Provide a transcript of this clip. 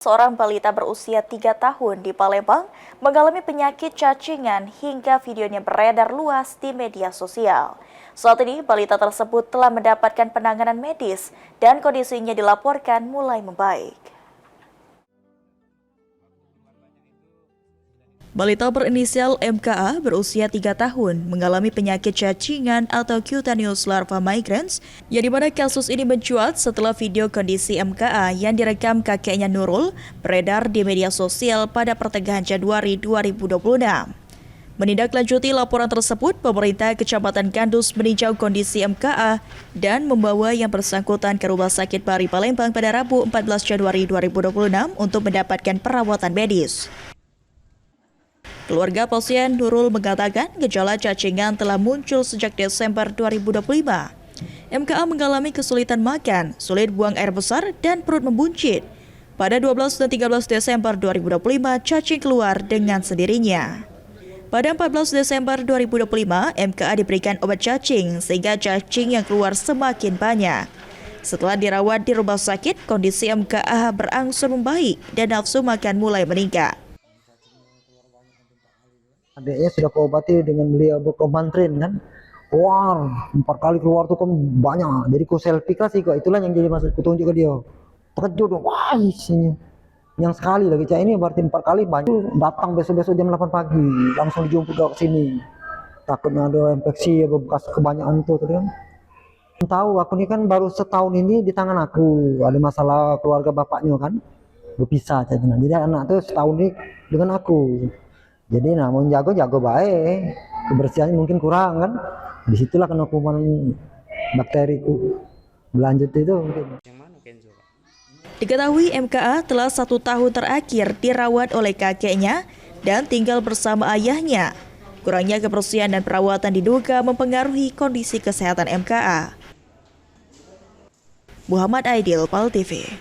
Seorang balita berusia 3 tahun di Palembang mengalami penyakit cacingan hingga videonya beredar luas di media sosial. Saat ini, balita tersebut telah mendapatkan penanganan medis dan kondisinya dilaporkan mulai membaik. Balita berinisial MKA berusia 3 tahun mengalami penyakit cacingan atau cutaneous larva migrans, yang dimana kasus ini mencuat setelah video kondisi MKA yang direkam kakeknya Nurul beredar di media sosial pada pertengahan Januari 2026. Menindaklanjuti laporan tersebut, pemerintah Kecamatan Gandus meninjau kondisi MKA dan membawa yang bersangkutan ke Rumah Sakit Pari Palembang pada Rabu 14 Januari 2026 untuk mendapatkan perawatan medis. Keluarga pasien Nurul mengatakan gejala cacingan telah muncul sejak Desember 2025. MKA mengalami kesulitan makan, sulit buang air besar, dan perut membuncit. Pada 12 dan 13 Desember 2025, cacing keluar dengan sendirinya. Pada 14 Desember 2025, MKA diberikan obat cacing sehingga cacing yang keluar semakin banyak. Setelah dirawat di rumah sakit, kondisi MKA berangsur membaik dan nafsu makan mulai meningkat. Adiknya sudah kuobati dengan beli obat kan. Wah, 4 kali keluar tuh kan banyak. Jadi ku selfie kasih kok. Itulah yang jadi maksud ku tunjuk ke dia. Terkejut dong. Wah, isinya. Yang sekali lagi cak ini berarti 4 kali banyak. Datang besok-besok jam 8 pagi. Langsung dijemput ke sini. Takutnya ada infeksi bekas kebanyakan tuh kan. Tahu aku ini kan baru setahun ini di tangan aku. Ada masalah keluarga bapaknya kan. Berpisah caknya. Jadi anak tuh setahun ini dengan aku. Jadi mau jago baik, kebersihannya mungkin kurang kan. Disitulah kena kuman bakteri berlanjut itu mungkin. Diketahui MKA telah 1 tahun terakhir dirawat oleh kakeknya dan tinggal bersama ayahnya. Kurangnya kebersihan dan perawatan diduga mempengaruhi kondisi kesehatan MKA. Muhammad Aidil, PAL TV.